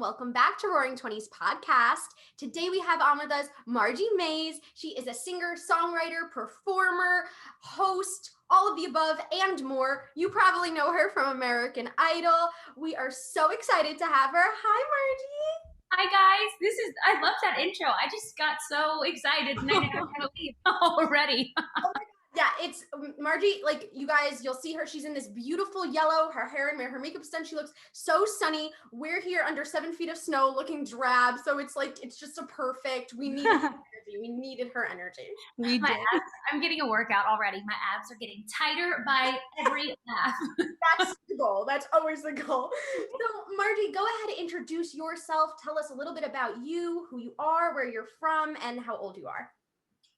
welcome back to RAWring Twenties Podcast. Today we have on with us Margie Mays. She is a singer, songwriter, performer, host, all of the above and more. You probably know her from American Idol. We are so excited to have her. Hi, Margie. Hi guys, I love that intro. I just got so excited and I didn't know how to leave already. Oh my God. Yeah, it's Margie, like you guys, you'll see her. She's in this beautiful yellow, her hair and her makeup's done. She looks so sunny. We're here under 7 feet of snow looking drab. So it's like, it's just a perfect, we needed her energy. We needed her energy. We did. I'm getting a workout already. My abs are getting tighter by every laugh. That's the goal. That's always the goal. So Margie, go ahead and introduce yourself. Tell us a little bit about you, who you are, where you're from, and how old you are.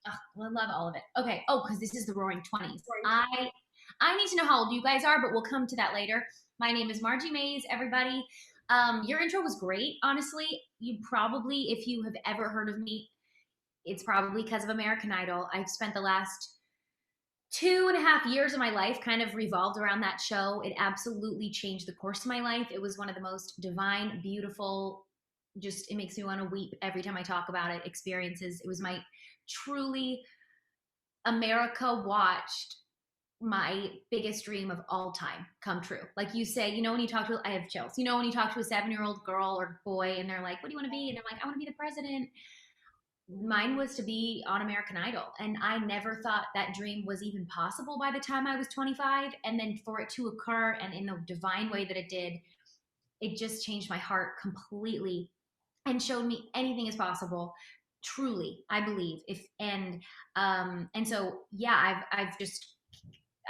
Oh, well, I love all of it. Okay. Oh, because this is the RAWring 20s. I need to know how old you guys are, but we'll come to that later. My name is Margie Mays, everybody. Your intro was great. Honestly, you probably, if you have ever heard of me, it's probably because of American Idol. I've spent the last 2.5 years of my life kind of revolved around that show. It absolutely changed the course of my life. It was one of the most divine, beautiful, just, it makes me want to weep every time I talk about it, experiences. It was my truly, America watched my biggest dream of all time come true. Like you say, you know, when you talk to, I have chills, you know, when you talk to a 7-year-old girl or boy and they're like, what do you want to be? And I'm like, I want to be the president. Mine was to be on American Idol. And I never thought that dream was even possible by the time I was 25. And then for it to occur and in the divine way that it did, it just changed my heart completely and showed me anything is possible. Truly, I believe. And so yeah,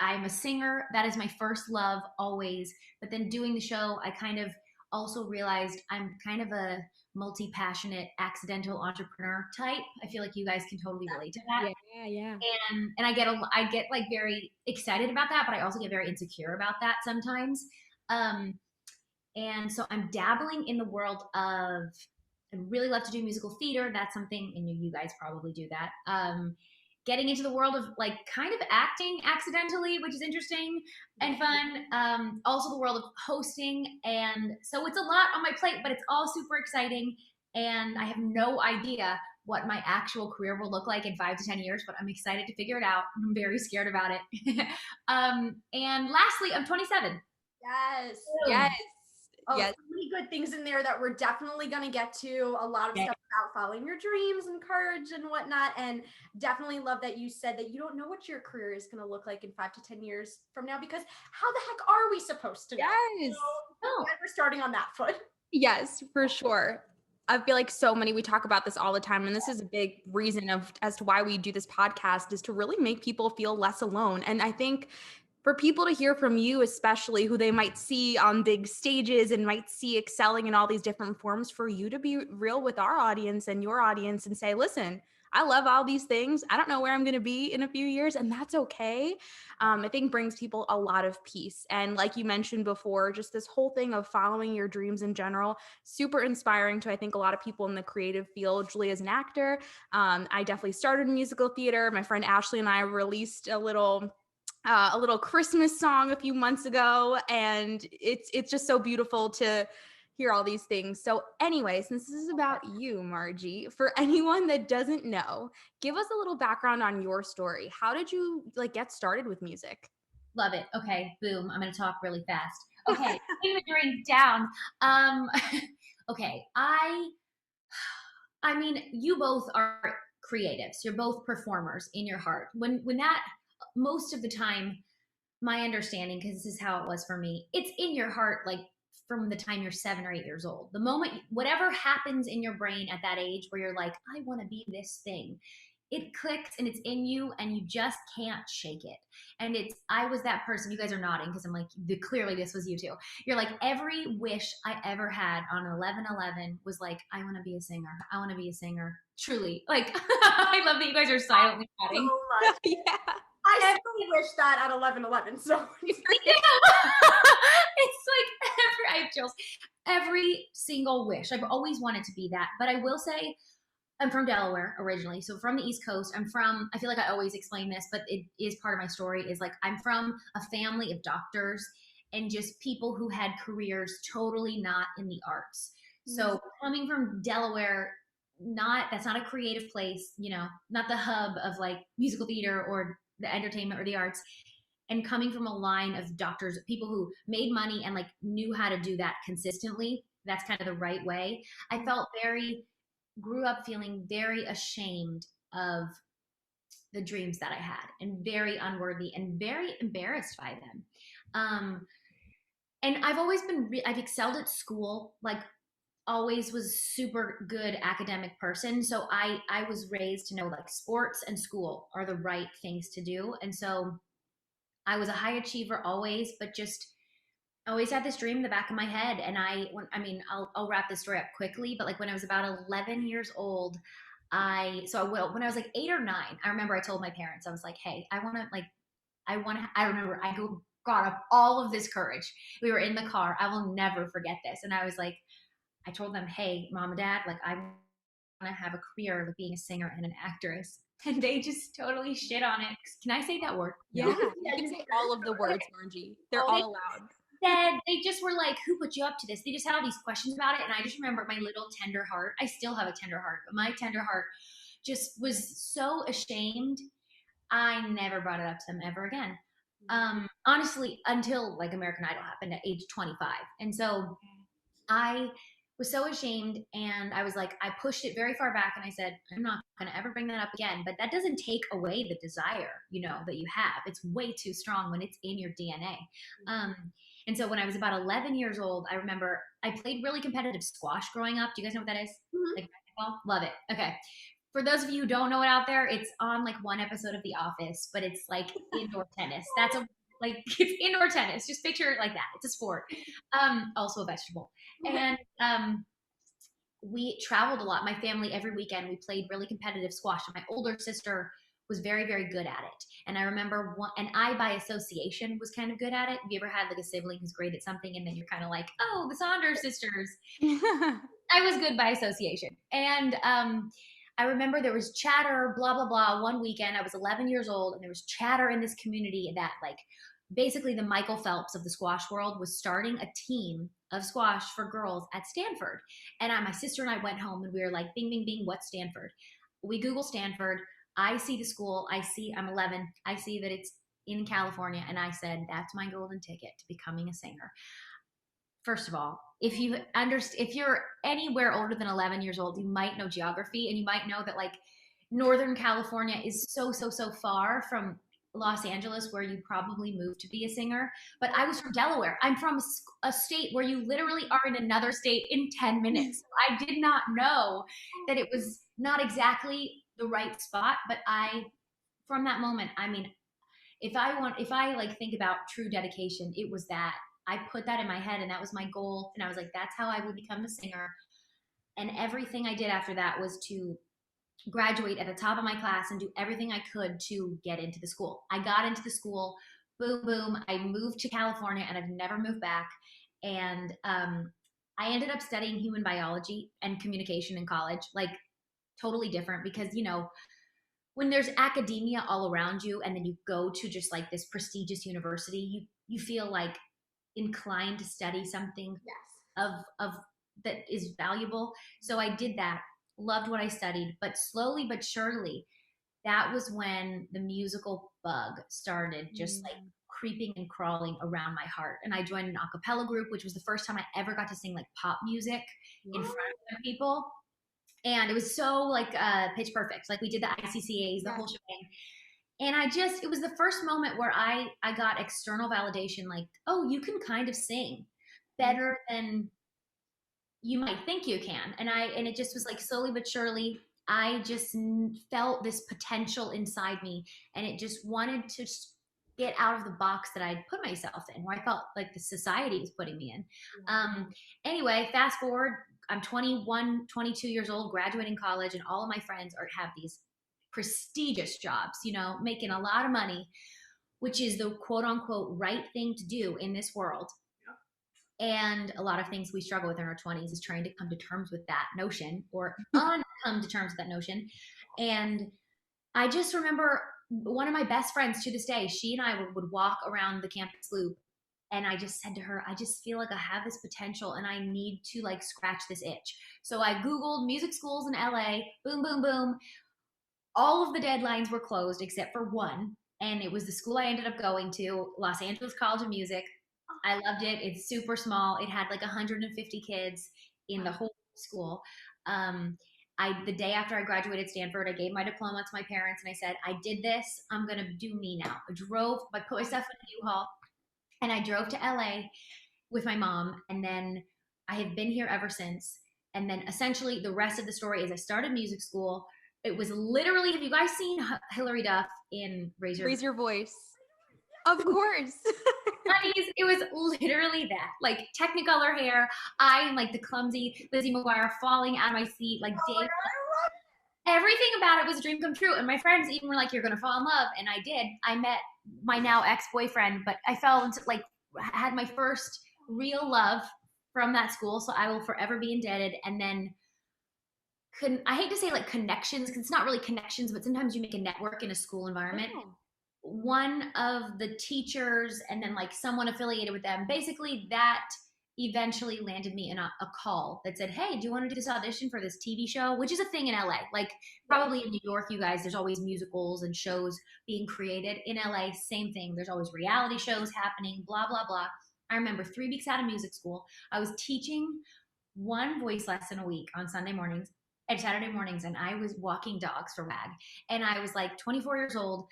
I'm a singer. That is my first love always. But then doing the show, I kind of also realized I'm kind of a multi-passionate, accidental entrepreneur type. I feel like you guys can totally relate to that. Yeah. And I get like very excited about that, but I also get very insecure about that sometimes. And so I'm dabbling in the world of, I really love to do musical theater. That's something, and you guys probably do that. Getting into the world of like kind of acting accidentally, which is interesting and fun. Also the world of hosting. And so it's a lot on my plate, but it's all super exciting. And I have no idea what my actual career will look like in 5 to 10 years, but I'm excited to figure it out. I'm very scared about it. And lastly, I'm 27. Yes. Boom. Yes. Oh, yes. So many good things in there that we're definitely going to get to. A lot of stuff about following your dreams and courage and whatnot. And definitely love that you said that you don't know what your career is going to look like in 5 to 10 years from now, because how the heck are we supposed to know? Yes. So we're starting on that foot. Yes, for sure. I feel like we talk about this all the time. And this is a big reason as to why we do this podcast, is to really make people feel less alone. And I think for people to hear from you, especially who they might see on big stages and might see excelling in all these different forms, for you to be real with our audience and your audience and say, listen, I love all these things. I don't know where I'm going to be in a few years, and that's okay. I think brings people a lot of peace. And like you mentioned before, just this whole thing of following your dreams in general, super inspiring to, I think, a lot of people in the creative field. Julia is an actor. I definitely started in musical theater. My friend Ashley and I released a little Christmas song a few months ago, and it's just so beautiful to hear all these things. So anyway, since this is about you, Margie, for anyone that doesn't know, give us a little background on your story. How did you get started with music? Love it. Okay, boom. I'm going to talk really fast. Okay, putting the drink down. Okay, I mean, you both are creatives. You're both performers in your heart. When that, most of the time, my understanding, because this is how it was for me, it's in your heart, like from the time you're 7 or 8 years old. The moment, whatever happens in your brain at that age where you're like, I want to be this thing, it clicks and it's in you and you just can't shake it. And I was that person. You guys are nodding because I'm like, clearly this was you too. You're like, every wish I ever had on 11/11 was like, I want to be a singer. I want to be a singer. Truly. Like, I love that you guys are silently nodding. So much. Yeah. I still wish that at 11/11. So it's like I have chills. Every single wish. I've always wanted to be that. But I will say, I'm from Delaware originally, so from the East Coast. I feel like I always explain this, but it is part of my story, is like I'm from a family of doctors and just people who had careers totally not in the arts. So coming from Delaware, that's not a creative place, not the hub of like musical theater or the entertainment or the arts. And coming from a line of doctors, people who made money and like knew how to do that consistently, that's kind of the right way. I grew up feeling very ashamed of the dreams that I had and very unworthy and very embarrassed by them. And I've excelled at school, like always was super good academic person. So I was raised to know like sports and school are the right things to do. And so I was a high achiever always, but just always had this dream in the back of my head. And I'll wrap this story up quickly, but like when I was about 11 years old, when I was like 8 or 9, I remember I told my parents, I was like, hey, I remember I got up all of this courage. We were in the car. I will never forget this. And I was like, I told them, hey, mom and dad, like I want to have a career of being a singer and an actress. And they just totally shit on it. Can I say that word? Yeah, you can say all of the words, Margie. They're all allowed. They just were like, who put you up to this? They just had all these questions about it. And I just remember my little tender heart. I still have a tender heart, but my tender heart just was so ashamed. I never brought it up to them ever again. Honestly, until like American Idol happened at age 25. And so I was so ashamed, and I was like, I pushed it very far back and I said, I'm not going to ever bring that up again. But that doesn't take away the desire, that you have. It's way too strong when it's in your DNA. And so when I was about 11 years old, I remember I played really competitive squash growing up. Do you guys know what that is? Mm-hmm. Like basketball? Love it. Okay. For those of you who don't know it out there, it's on like one episode of The Office, but it's like indoor tennis. It's indoor tennis. Just picture it like that. It's a sport. Also a vegetable. And we traveled a lot. My family, every weekend, we played really competitive squash. And my older sister was very, very good at it. And I remember I, by association, was kind of good at it. Have you ever had like a sibling who's great at something and then you're kind of like, oh, the Saunders sisters. I was good by association. And I remember there was chatter, blah, blah, blah. One weekend, I was 11 years old, and there was chatter in this community that like basically the Michael Phelps of the squash world was starting a team of squash for girls at Stanford. And my sister and I went home and we were like, bing, bing, bing, what's Stanford? We Google Stanford. I see the school. I'm 11. I see that it's in California. And I said, that's my golden ticket to becoming a singer. First of all, if you're anywhere older than 11 years old, you might know geography, and you might know that like Northern California is so, so, so far from Los Angeles, where you probably moved to be a singer. But I was from Delaware. I'm from a state where you literally are in another state in 10 minutes. I did not know that it was not exactly the right spot, but from that moment, I mean, if I like think about true dedication, it was that. I put that in my head, and that was my goal. And I was like, that's how I would become a singer. And everything I did after that was to graduate at the top of my class and do everything I could to get into the school. I got into the school, boom, boom. I moved to California, and I've never moved back. And I ended up studying human biology and communication in college, like totally different, because, when there's academia all around you and then you go to just like this prestigious university, you feel like inclined to study something of that is valuable. So I did that, loved what I studied, but slowly but surely, that was when the musical bug started just like creeping and crawling around my heart. And I joined an a cappella group, which was the first time I ever got to sing like pop music in front of other people. And it was so like pitch perfect. Like we did the ICCAs, the whole shebang. And it was the first moment where I got external validation, like, oh, you can kind of sing better than you might think you can. And it just was like slowly but surely, I just felt this potential inside me, and it just wanted to get out of the box that I'd put myself in, where I felt like the society was putting me in. Anyway, fast forward, I'm 21, 22 years old, graduating college, and all of my friends have these prestigious jobs, making a lot of money, which is the quote unquote right thing to do in this world. And a lot of things we struggle with in our 20s is trying to come to terms with that notion, or come to terms with that notion. And I just remember one of my best friends to this day, she and I would walk around the campus loop And I just said to her, I just feel like I have this potential and I need to like scratch this itch. So I Googled music schools in LA, boom, boom, boom. All of the deadlines were closed except for one. And it was the school I ended up going to, Los Angeles College of Music. I loved it. It's super small. It had like 150 kids in the whole school. The day after I graduated Stanford, I gave my diploma to my parents and I said, I did this. I'm going to do me now. I put myself in a U-Haul and I drove to LA with my mom. And then I have been here ever since. And then essentially the rest of the story is I started music school. It was literally, have you guys seen Hilary Duff in Raise Your Voice? Of course. It was literally that, like Technicolor hair. I am like the clumsy Lizzie McGuire falling out of my seat, like everything about it was a dream come true. And my friends even were like, you're going to fall in love. And I did. I met my now ex-boyfriend, but I fell into had my first real love from that school. So I will forever be indebted. And then I hate to say like connections, because it's not really connections, but sometimes you make a network in a school environment. Oh. One of the teachers and then like someone affiliated with them, basically that eventually landed me in a call that said, hey, do you want to do this audition for this TV show? Which is a thing in LA. Like probably in New York, you guys, there's always musicals and shows being created. In LA, same thing. There's always reality shows happening, blah, blah, blah. I remember 3 weeks out of music school, I was teaching one voice lesson a week on Sunday mornings and Saturday mornings, and I was walking dogs for WAG. And I was like 24 years old,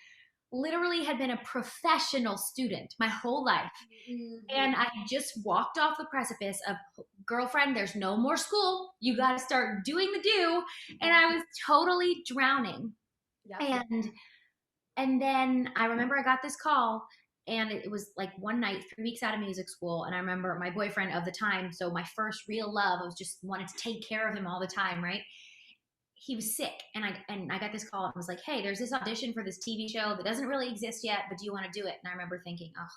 literally had been a professional student my whole life. Mm-hmm. And I just walked off the precipice of, girlfriend, there's no more school. You got to start doing the do. And I was totally drowning. Yep. And then I remember I got this call, and it was like one night, 3 weeks out of music school. And I remember my boyfriend of the time, so my first real love, I was just wanted to take care of him all the time, right? He was sick, and I got this call and was like, hey, there's this audition for this TV show that doesn't really exist yet, but do you want to do it? And I remember thinking, oh,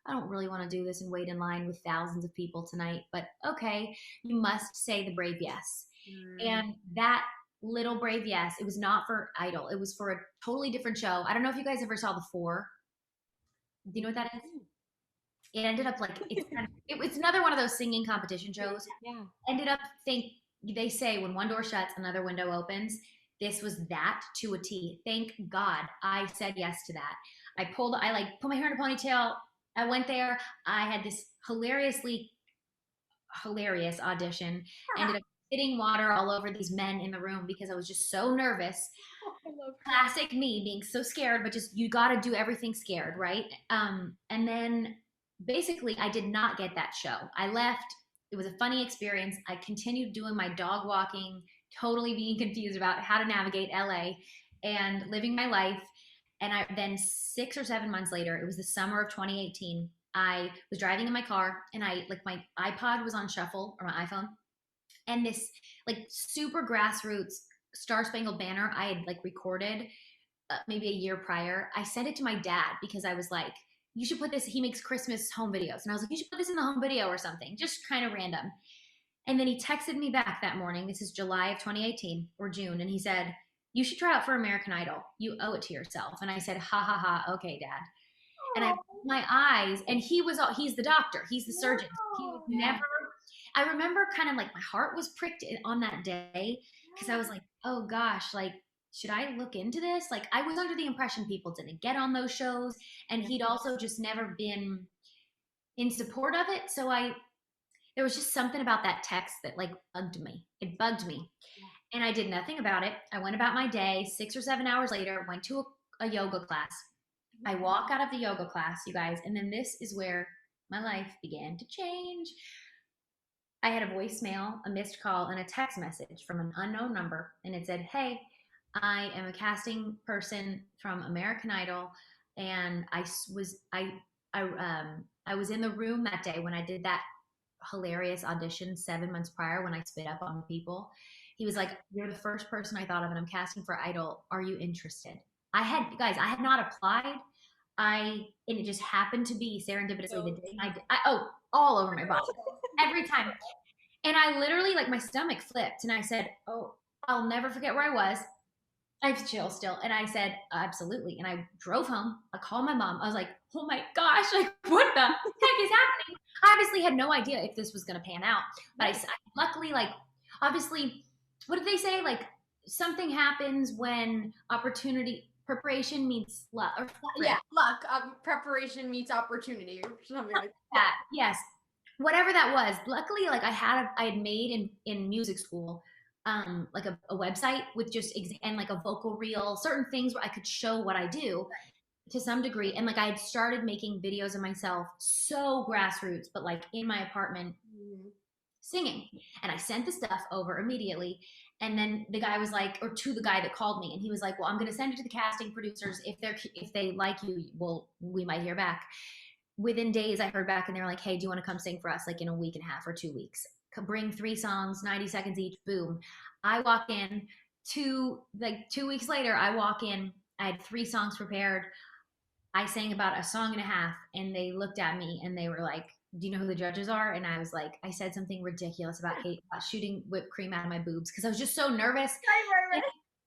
I don't really want to do this and wait in line with thousands of people tonight, but okay, you must say the brave yes. And that little brave yes, it was not for Idol. It was for a totally different show. I don't know if you guys ever saw The Four. Do you know what that is? It ended up like, it's another one of those singing competition shows. Yeah. Ended up they say when one door shuts, another window opens. This was that to a T. Thank God I said yes to that. I put my hair in a ponytail. I went there. I had this hilarious audition. Ended up spitting water all over these men in the room because I was just so nervous. Classic me, being so scared, but just, you got to do everything scared, right? And then basically I did not get that show. I left. It was a funny experience. I continued doing my dog walking, totally being confused about how to navigate LA and living my life. And then 6 or 7 months later, it was the summer of 2018, I was driving in my car and my iPod was on shuffle, or my iPhone. And this like super grassroots Star Spangled Banner I had like recorded maybe a year prior. I sent it to my dad because I was like, you should put this, he makes Christmas home videos. And I was like, you should put this in the home video or something, just kind of random. And then he texted me back that morning. This is July of 2018 or June. And he said, you should try out for American Idol. You owe it to yourself. And I said, ha ha ha. Okay, Dad. Aww. And I opened my eyes, and he's the doctor. He's the surgeon. He was never, I remember kind of like my heart was pricked on that day because I was like, oh gosh, like, should I look into this? Like, I was under the impression people didn't get on those shows, and he'd also just never been in support of it. So there was just something about that text that like bugged me. It bugged me. And I did nothing about it. I went about my day. 6 or 7 hours later, went to a yoga class. I walk out of the yoga class, you guys, and then this is where my life began to change. I had a voicemail, a missed call, and a text message from an unknown number, and it said, hey, I am a casting person from American Idol, and I was in the room that day when I did that hilarious audition 7 months prior when I spit up on people. He was like, you're the first person I thought of, and I'm casting for Idol. Are you interested? I had not applied. And it just happened to be serendipitously the day all over my body every time. And I literally, like, my stomach flipped, and I said, oh, I'll never forget where I was. I chill still. And I said, absolutely. And I drove home. I called my mom. I was like, oh my gosh, like what the heck is happening? I obviously had no idea if this was going to pan out. But I luckily, like, obviously, what did they say? Like, something happens when preparation meets luck. Or yeah, luck. Preparation meets opportunity or something like that. Yes. Whatever that was. Luckily, like I had made in music school, like a website with just and like a vocal reel, certain things where I could show what I do to some degree. And like I had started making videos of myself, so grassroots, but like in my apartment singing. And I sent the stuff over immediately. And then the guy was like, or to the guy that called me, and he was like, well, I'm going to send it to the casting producers. If they like you, we might hear back. Within days, I heard back and they were like, hey, do you want to come sing for us like in a week and a half or 2 weeks? Bring 3 songs, 90 seconds each, boom. I walk in 2 weeks later, I walk in, I had 3 songs prepared. I sang about a song and a half and they looked at me and they were like, do you know who the judges are? And I was like, I said something ridiculous about shooting whipped cream out of my boobs because I was just so nervous. Right.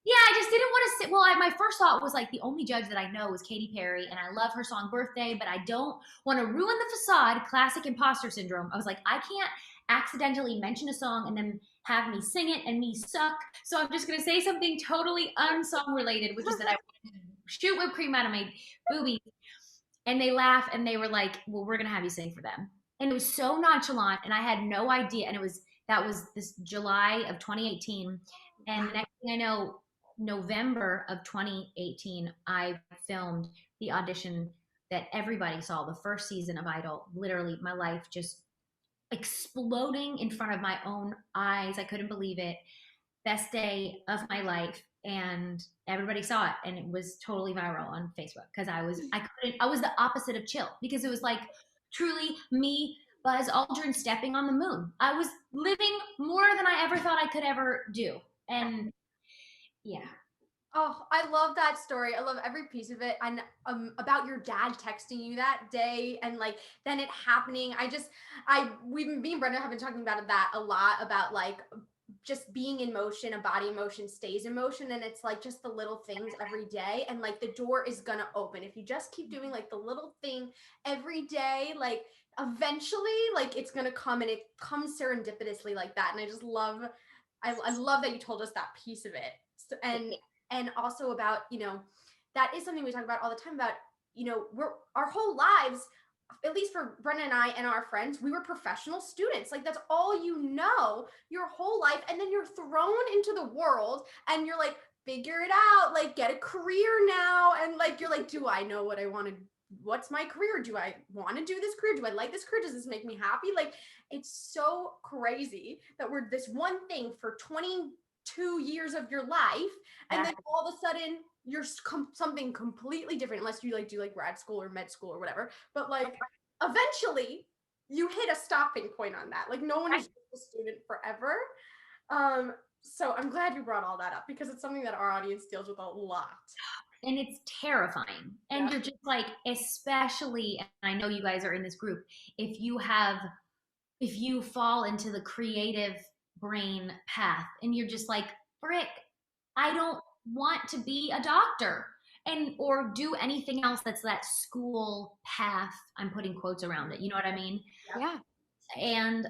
Yeah, I just didn't want to sit. Well, my first thought was like the only judge that I know is Katy Perry, and I love her song Birthday, but I don't want to ruin the facade, classic imposter syndrome. I was like, I can't accidentally mention a song and then have me sing it and me suck. So I'm just going to say something totally unsong related, which is that I shoot whipped cream out of my boobies. And they laugh and they were like, well, we're going to have you sing for them. And it was so nonchalant and I had no idea. And that was this July of 2018. And the next thing I know, November of 2018, I filmed the audition that everybody saw, the first season of Idol. Literally, my life just exploding in front of my own eyes. I couldn't believe it. Best day of my life. And everybody saw it. And it was totally viral on Facebook because I was the opposite of chill because it was like truly me, Buzz Aldrin stepping on the moon. I was living more than I ever thought I could ever do. And yeah. Oh, I love that story. I love every piece of it. And about your dad texting you that day and like then it happening. Me and Brenda have been talking about that a lot about like just being in motion, a body in motion stays in motion. And it's like just the little things every day. And like the door is going to open. If you just keep doing like the little thing every day, like eventually like it's going to come and it comes serendipitously like that. And I just love, I love that you told us that piece of it. So, and also about, that is something we talk about all the time about, we're our whole lives, at least for Brenda and I and our friends, we were professional students. Like that's all you know your whole life. And then you're thrown into the world and you're like, figure it out, like get a career now. And like, you're like, do I know what I want to, what's my career? Do I want to do this career? Do I like this career? Does this make me happy? Like, it's so crazy that we're this one thing for 22 years of your life. And then all of a sudden you're something completely different, unless you like do like grad school or med school or whatever. But like eventually you hit a stopping point on that. Like no one is a student forever. So I'm glad you brought all that up because it's something that our audience deals with a lot. And it's terrifying. And you're just like, especially, and I know you guys are in this group, if you fall into the creative brain path and you're just like, frick, I don't want to be a doctor or do anything else that's that school path. I'm putting quotes around it. You know what I mean? Yeah. And,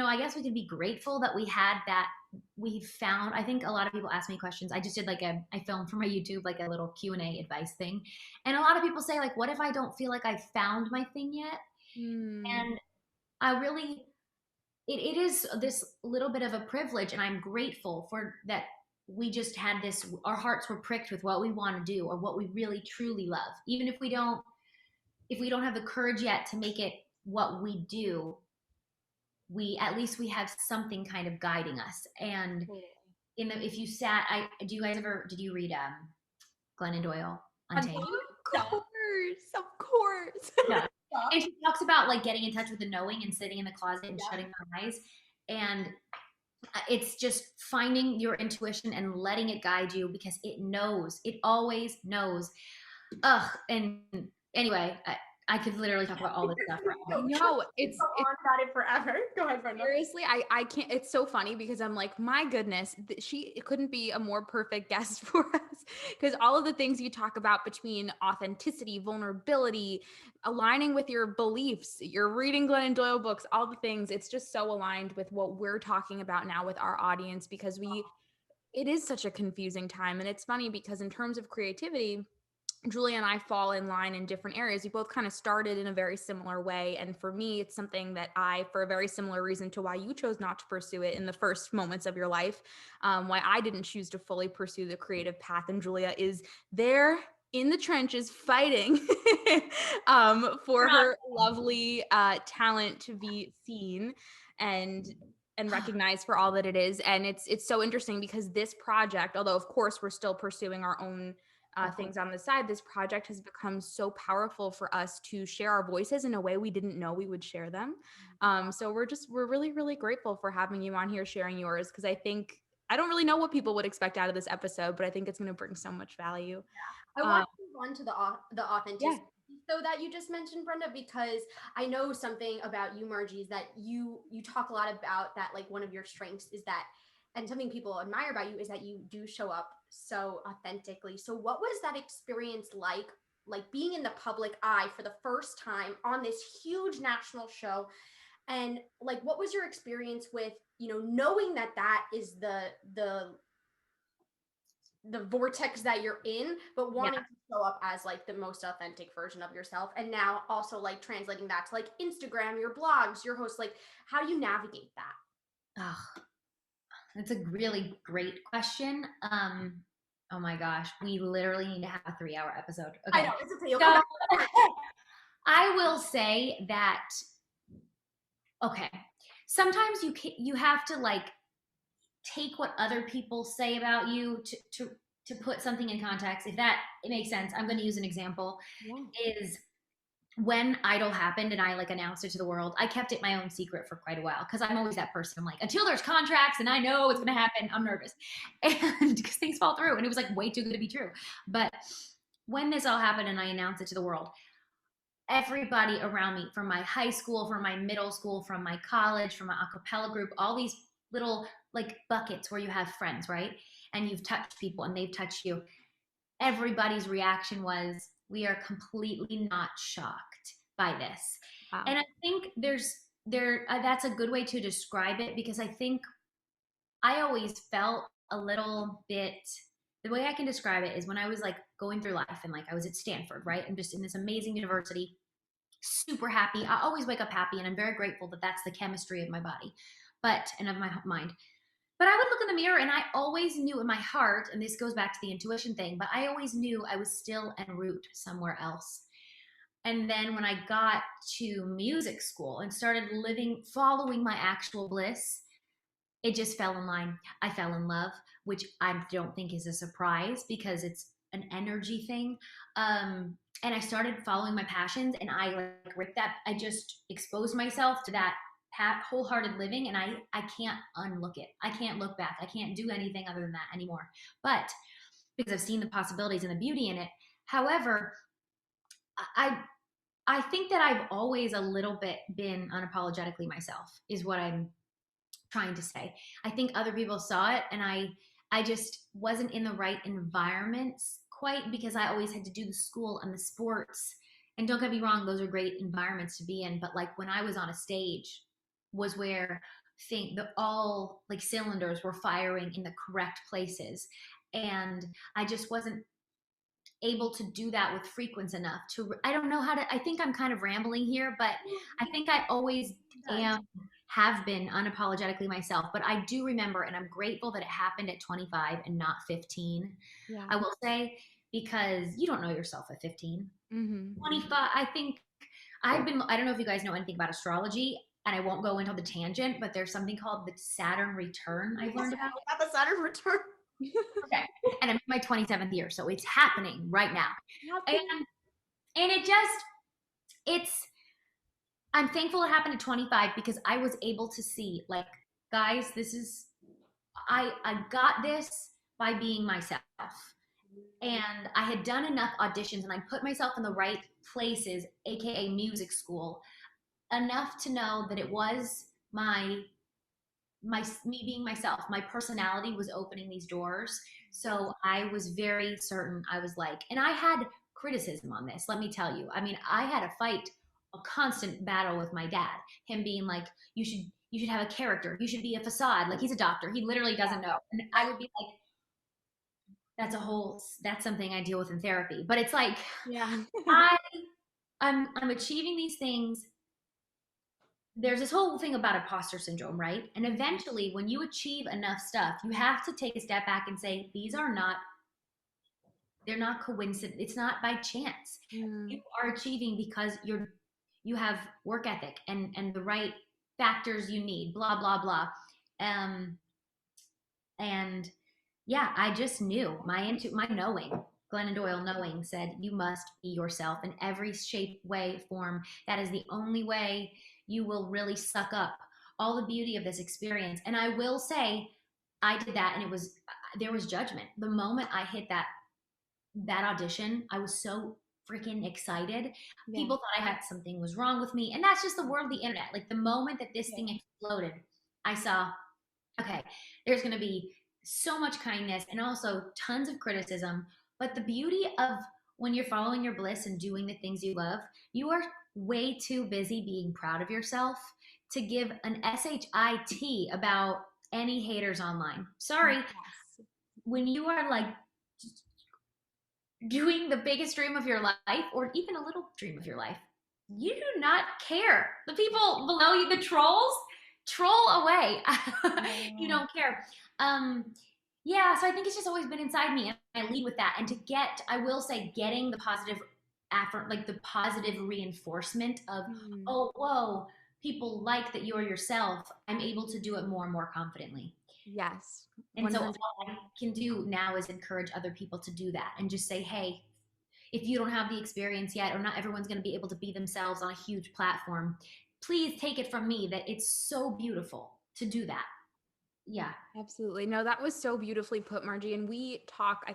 I guess we could be grateful that we had that. We found, I think a lot of people ask me questions. I just did I filmed for my YouTube, like a little Q&A advice thing. And a lot of people say like, what if I don't feel like I found my thing yet? And I really, it is this little bit of a privilege, and I'm grateful for that. We just had this, our hearts were pricked with what we want to do or what we really truly love. Even if we don't have the courage yet to make it what we do, at least we have something kind of guiding us. And if you sat, did you read Glennon Doyle, Untamed? Of course. Yeah. And she talks about like getting in touch with the knowing and sitting in the closet and shutting our eyes. And it's just finding your intuition and letting it guide you because it knows. It always knows. And anyway, I could literally talk about all this stuff forever. No, it's go on about it forever. Go ahead, Brenda. seriously, I can't. It's so funny because I'm like, my goodness, it couldn't be a more perfect guest for us, because all of the things you talk about between authenticity, vulnerability, aligning with your beliefs, you're reading Glennon Doyle books, all the things, it's just so aligned with what we're talking about now with our audience, because it is such a confusing time. And it's funny because in terms of creativity, Julia and I fall in line in different areas. We both kind of started in a very similar way. And for me, it's something that for a very similar reason to why you chose not to pursue it in the first moments of your life, why I didn't choose to fully pursue the creative path. And Julia is there in the trenches fighting for her lovely talent to be seen and recognized for all that it is. And it's so interesting because this project, although of course we're still pursuing our own things on the side, this project has become so powerful for us to share our voices in a way we didn't know we would share them. So we're really, really grateful for having you on here sharing yours, because I don't really know what people would expect out of this episode, but I think it's going to bring so much value. I want to move on to the authenticity so that you just mentioned, Brenda, because I know something about you, Margie, is that you talk a lot about that, like one of your strengths is that, and something people admire about you is that you do show up so authentically. So what was that experience like being in the public eye for the first time on this huge national show? And like, what was your experience with, knowing that is the vortex that you're in, but wanting to show up as like the most authentic version of yourself, and now also like translating that to like Instagram, your blogs, your hosts, like how do you navigate that? Oh, that's a really great question. Oh my gosh, we literally need to have a 3-hour episode. Okay. I know, it's okay. So, I will say that, okay, sometimes you have to like take what other people say about you to put something in context. If it makes sense, I'm going to use an example. Is when Idol happened and I like announced it to the world, I kept it my own secret for quite a while, because I'm always that person. I'm like, until there's contracts and I know what's going to happen, I'm nervous, and because things fall through, and it was like way too good to be true. But when this all happened and I announced it to the world, everybody around me, from my high school, from my middle school, from my college, from my a cappella group, all these little like buckets where you have friends, right? And you've touched people and they've touched you. Everybody's reaction was, we are completely not shocked by this. Wow. And I think that's a good way to describe it, because I think I always felt a little bit, the way I can describe it is when I was like going through life and like I was at Stanford, right? I'm just in this amazing university, super happy. I always wake up happy, and I'm very grateful that that's the chemistry of my body, and of my mind. But I would look in the mirror and I always knew in my heart, and this goes back to the intuition thing, but I always knew I was still en route somewhere else. And then when I got to music school and started following my actual bliss, it just fell in line. I fell in love, which I don't think is a surprise because it's an energy thing. And I started following my passions, and I just exposed myself to that wholehearted living, and I can't unlook it. I can't look back. I can't do anything other than that anymore. But because I've seen the possibilities and the beauty in it. However, I think that I've always a little bit been unapologetically myself, is what I'm trying to say. I think other people saw it, and I just wasn't in the right environments quite, because I always had to do the school and the sports. And don't get me wrong, those are great environments to be in. But like when I was on a stage was where all like cylinders were firing in the correct places. And I just wasn't able to do that with frequency enough I don't know how to, I think I'm kind of rambling here, but I think I always have been unapologetically myself. But I do remember, and I'm grateful that it happened at 25 and not 15. Yeah. I will say, because you don't know yourself at 15. 25, I think I don't know if you guys know anything about astrology, and I won't go into the tangent, but there's something called the Saturn Return I've learned about. The Saturn Return. Okay. And I'm in my 27th year, so it's happening right now. And I'm thankful it happened at 25, because I was able to see, like, guys, I got this by being myself. And I had done enough auditions, and I put myself in the right places, aka music school, enough to know that it was me being myself. My personality was opening these doors. So I was very certain. I was like, and I had criticism on this, let me tell you. I mean, I had a fight, a constant battle with my dad, him being like, you should have a character, you should be a facade, like he's a doctor, he literally doesn't know. And I would be like, that's something I deal with in therapy. But it's like, Yeah. I'm achieving these things. There's this whole thing about imposter syndrome, right? And eventually, when you achieve enough stuff, you have to take a step back and say, they're not coincident. It's not by chance. You are achieving because you have work ethic and the right factors you need, blah, blah, blah. And yeah, I just knew my knowing, Glennon Doyle knowing said, you must be yourself in every shape, way, form. That is the only way you will really suck up all the beauty of this experience. And I will say, I did that, and there was judgment. The moment I hit that audition, I was so freaking excited. Yeah. People thought something was wrong with me. And that's just the world of the internet. Like the moment that this thing exploded, I saw, okay, there's going to be so much kindness and also tons of criticism. But the beauty of when you're following your bliss and doing the things you love, you are way too busy being proud of yourself to give an shit about any haters online. Sorry. Yes. When you are like doing the biggest dream of your life, or even a little dream of your life, you do not care. The people below you, the trolls, troll away. You don't care. Yeah, so I think it's just always been inside me, and I lead with that. And I will say, getting the positive the positive reinforcement of, oh, whoa, people like that you're yourself, I'm able to do it more and more confidently. Yes. And so all I can do now is encourage other people to do that and just say, hey, if you don't have the experience yet, or not everyone's going to be able to be themselves on a huge platform, please take it from me that it's so beautiful to do that. Yeah. Absolutely. No, that was so beautifully put, Margie. And we talk,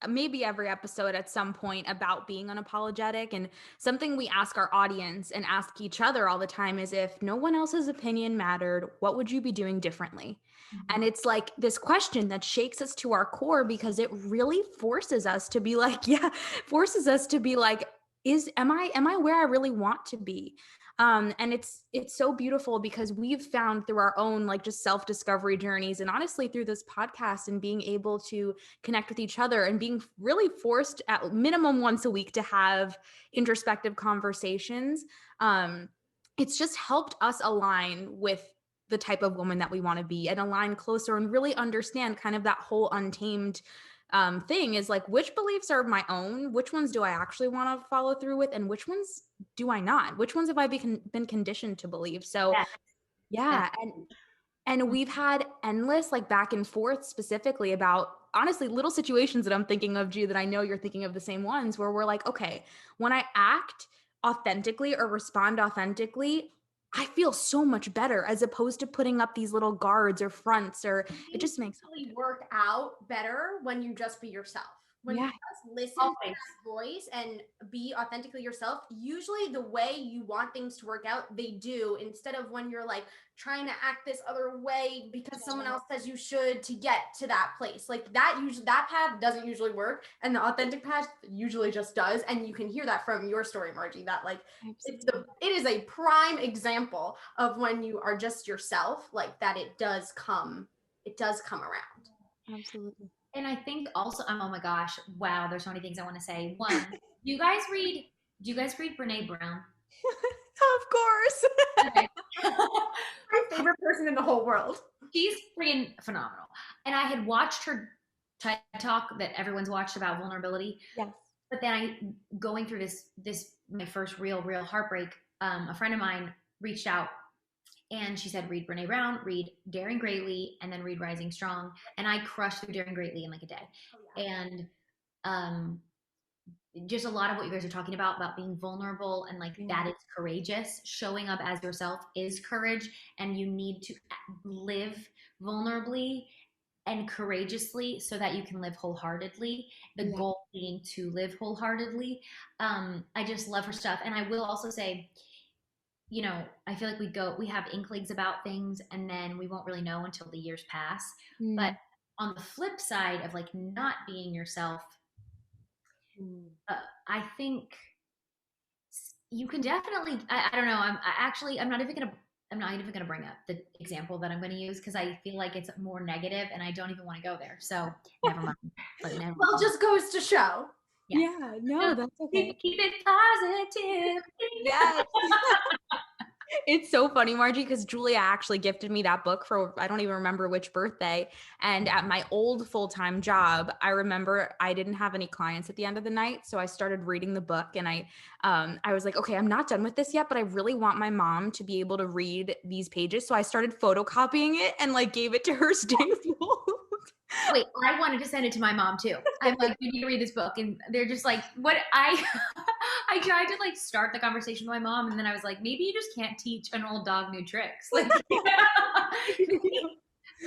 maybe every episode at some point, about being unapologetic. And something we ask our audience and ask each other all the time is, if no one else's opinion mattered, what would you be doing differently? Mm-hmm. And it's like this question that shakes us to our core, because it really forces us to be like, am I where I really want to be? And it's so beautiful, because we've found through our own just self-discovery journeys, and honestly through this podcast, and being able to connect with each other, and being really forced at minimum once a week to have introspective conversations. It's just helped us align with the type of woman that we want to be, and align closer, and really understand kind of that whole untamed thing is like, which beliefs are my own, which ones do I actually want to follow through with, and which ones do I not, which ones have I been conditioned to believe. So yeah. And we've had endless back and forth, specifically about, honestly, little situations that I'm thinking of, Ju, that I know you're thinking of the same ones, where we're like, okay, when I act authentically or respond authentically, I feel so much better, as opposed to putting up these little guards or fronts, or it just makes it work out better when you just be yourself. When you just listen to that voice and be authentically yourself, usually the way you want things to work out, they do, instead of when you're trying to act this other way because someone else says you should to get to that place. That path doesn't usually work, and the authentic path usually just does. And you can hear that from your story, Margie, that it is a prime example of when you are just yourself, that it does come around. Absolutely. And I think also, oh my gosh, wow, there's so many things I want to say. One, do you guys read Brene Brown? Of course. Okay. My favorite person in the whole world. She's freaking phenomenal. And I had watched her TED Talk that everyone's watched about vulnerability. Yes. But then going through this my first real heartbreak, a friend of mine reached out, and she said, read Brene Brown, read Daring Greatly, and then read Rising Strong. And I crushed through Daring Greatly in a day. Oh, yeah. And just a lot of what you guys are talking about being vulnerable, and that is courageous. Showing up as yourself is courage, and you need to live vulnerably and courageously so that you can live wholeheartedly. The Yeah. goal being to live wholeheartedly. I just love her stuff. And I will also say, you know, I feel like we have inklings about things and then we won't really know until the years pass. But Mm. on the flip side of like not being yourself, I think you can definitely, I don't know. I'm not even gonna bring up the example that I'm gonna use because I feel like it's more negative and I don't even want to go there. So never mind. But never Well, mind. just goes to show. Yeah, no, that's okay. Keep it positive. Yes. It's so funny, Margie, because Julia actually gifted me that book for, I don't even remember which birthday. And at my old full-time job, I remember I didn't have any clients at the end of the night. So I started reading the book and I was like, okay, I'm not done with this yet, but I really want my mom to be able to read these pages. So I started photocopying it and like gave it to her stapled. Wait, I wanted to send it to my mom too. I'm like, you need to read this book. And they're just like, what I tried to like start the conversation with my mom. And then I was like, maybe you just can't teach an old dog new tricks. Like,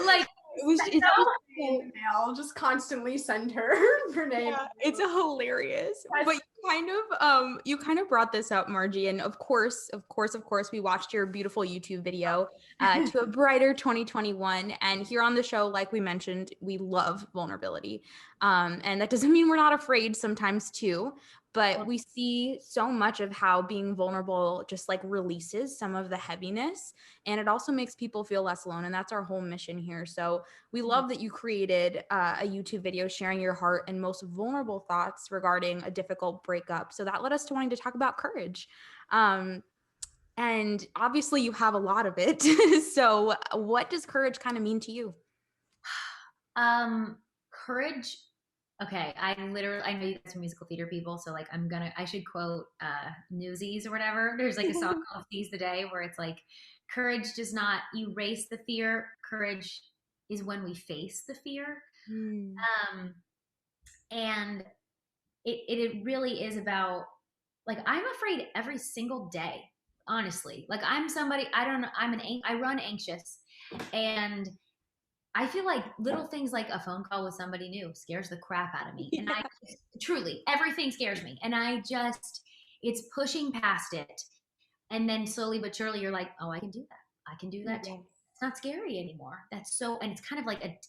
like It's I'll just constantly send her her name. yeah, it's hilarious. But you kind of brought this up, Margie, and of course, we watched your beautiful YouTube video to a brighter 2021. And here on the show, like we mentioned, we love vulnerability, and that doesn't mean we're not afraid sometimes too. But we see so much of how being vulnerable just like releases some of the heaviness, and it also makes people feel less alone. And that's our whole mission here. So we love that you created a YouTube video sharing your heart and most vulnerable thoughts regarding a difficult breakup. So that led us to wanting to talk about courage. And obviously you have a lot of it. So what does courage kind of mean to you? Courage. Okay, I know you guys are musical theater people, so like I should quote Newsies or whatever. There's like a song called Seize the Day where it's like, courage does not erase the fear. Courage is when we face the fear. And it really is about, like, I'm afraid every single day, honestly. Like I'm somebody, I don't know, I run anxious, and I feel like little things like a phone call with somebody new scares the crap out of me. And I truly, everything scares me. And it's pushing past it. And then slowly but surely you're like, oh, I can do that. I can do that too. It's not scary anymore. And it's kind of like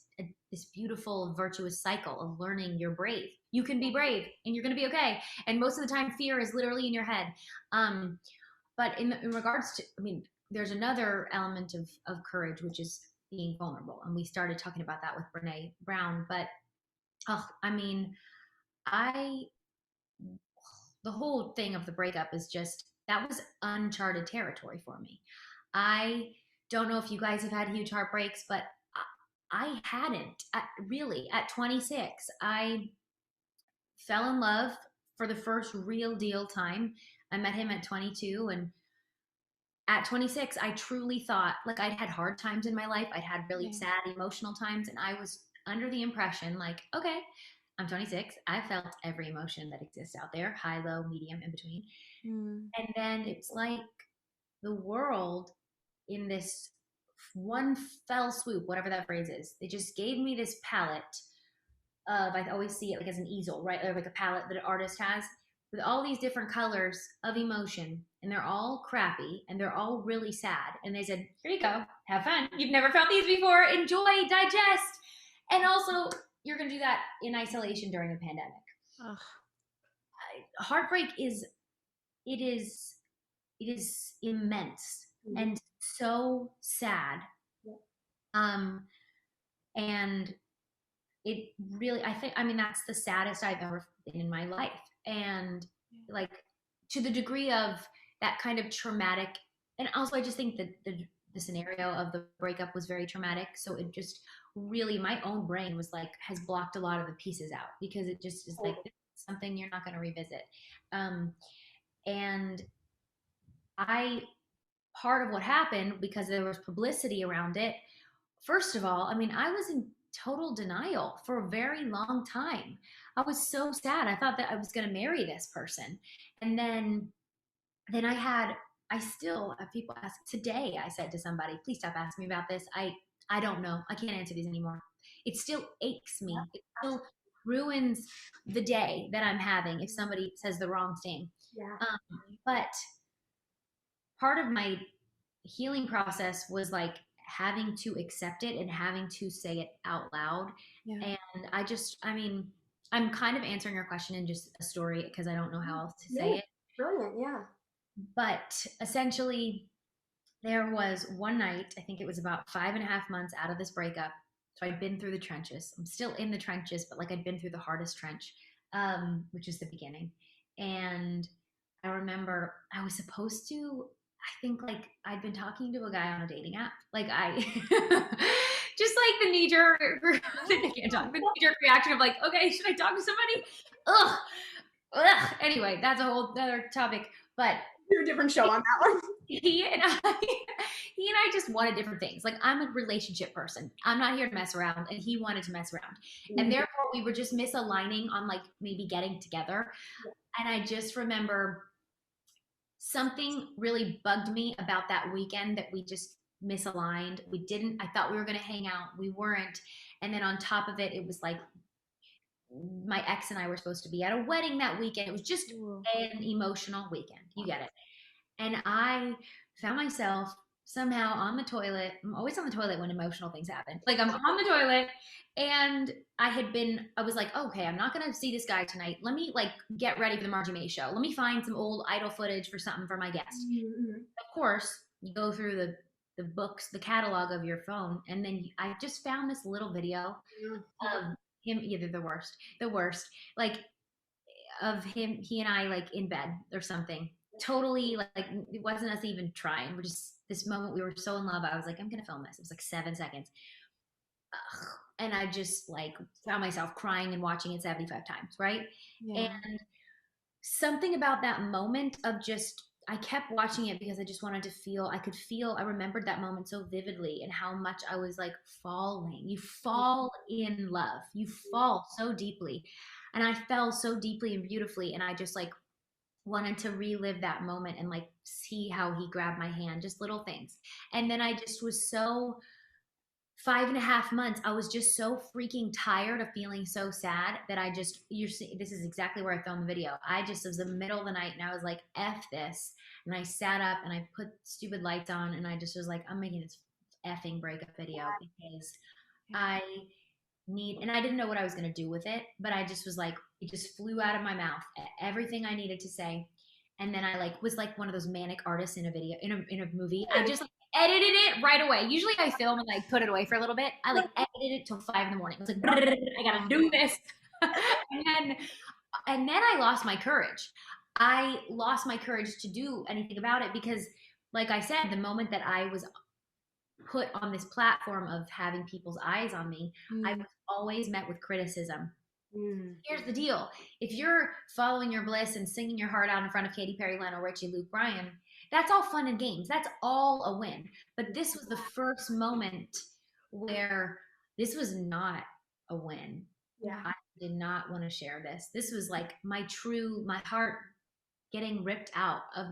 this beautiful virtuous cycle of learning you're brave. You can be brave and you're going to be okay. And most of the time fear is literally in your head. But in regards to, I mean, there's another element of courage, which is being vulnerable. And we started talking about that with Brene Brown, but I mean, the whole thing of the breakup is just, that was uncharted territory for me. I don't know if you guys have had huge heartbreaks, but I hadn't. Really, at 26, I fell in love for the first real deal time. I met him at 22, and at 26, I truly thought, like, I'd had hard times in my life. I'd had really sad emotional times, and I was under the impression, like, okay, I'm 26. I felt every emotion that exists out there, high, low, medium, in between. And then it's like the world, in this one fell swoop, whatever that phrase is, they just gave me this palette of, I always see it like as an easel, right? Or like a palette that an artist has with all these different colors of emotion, and they're all crappy and they're all really sad. And they said, here you go, have fun. You've never felt these before. Enjoy, digest. And also, you're going to do that in isolation during a pandemic. Heartbreak is immense and so sad. And it really, I mean, that's the saddest I've ever been in my life. And like, to the degree of that kind of traumatic, and also I just think that the scenario of the breakup was very traumatic. So it just really, my own brain was like, has blocked a lot of the pieces out, because it just is like, this is something you're not going to revisit. And part of what happened, because there was publicity around it, first of all, I mean, I was in total denial for a very long time. I was so sad. I thought that I was going to marry this person. And then I still have people ask today. I said to somebody, please stop asking me about this. I don't know. I can't answer these anymore. it still aches me. It still ruins the day that I'm having if somebody says the wrong thing. Yeah. But part of my healing process was like having to accept it and having to say it out loud. Yeah. And I mean, I'm kind of answering your question in just a story because I don't know how else to say it. Brilliant. Yeah. But essentially, there was one night, I think it was about 5.5 months out of this breakup. So I'd been through the trenches. I'm still in the trenches, but like I'd been through the hardest trench, which is the beginning. And I remember I was supposed to, I think like I'd been talking to a guy on a dating app. Like I, just like the knee jerk, the knee jerk reaction of like, okay, should I talk to somebody? Ugh. Ugh. Anyway, that's a whole other topic. But Do a different show on that one. he and I just wanted different things. Like I'm a relationship person. I'm not here to mess around, and he wanted to mess around. And therefore we were just misaligning on like maybe getting together. And I just remember something really bugged me about that weekend that we just misaligned. I thought we were going to hang out. We weren't. And then on top of it, it was like my ex and I were supposed to be at a wedding that weekend. It was just an emotional weekend. You get it. And I found myself somehow on the toilet. I'm always on the toilet when emotional things happen. Like I'm on the toilet and I was like, okay, I'm not going to see this guy tonight. Let me like get ready for the Margie Mays show. Let me find some old idol footage for something for my guest. Of course, you go through the books, the catalog of your phone. And then I just found this little video of him, either the worst, like of him, he and I like in bed or something. Totally like it wasn't us even trying. We're just this moment we were so in love. I was like, I'm gonna film this. It was like 7 seconds. Ugh. And I just like found myself crying and watching it 75 times, right? Yeah. And something about that moment of just I kept watching it because I just wanted to feel I remembered that moment so vividly and how much I was like falling. You fall in love. You fall so deeply. And I fell so deeply and beautifully. And I just like wanted to relive that moment and like see how he grabbed my hand, just little things. And then I just was so 5.5 months, I was just so freaking tired of feeling so sad that this is exactly where I filmed the video. It was the middle of the night and I was like, F this. And I sat up and I put stupid lights on and I just was like, I'm making this effing breakup video because and I didn't know what I was going to do with it, but I just was like, it just flew out of my mouth, everything I needed to say. And then I like was like one of those manic artists in a video, in a movie. I just like edited it right away. Usually I film and like put it away for a little bit. I like edited it till 5 a.m. I was like, I gotta do this. and then I lost my courage. I lost my courage to do anything about it because like I said, the moment that I was put on this platform of having people's eyes on me, I was always met with criticism. Here's the deal. If you're following your bliss and singing your heart out in front of Katy Perry, Lionel Richie, Luke Bryan, that's all fun and games. That's all a win. But this was the first moment where this was not a win. Yeah. I did not want to share this. This was like my heart getting ripped out of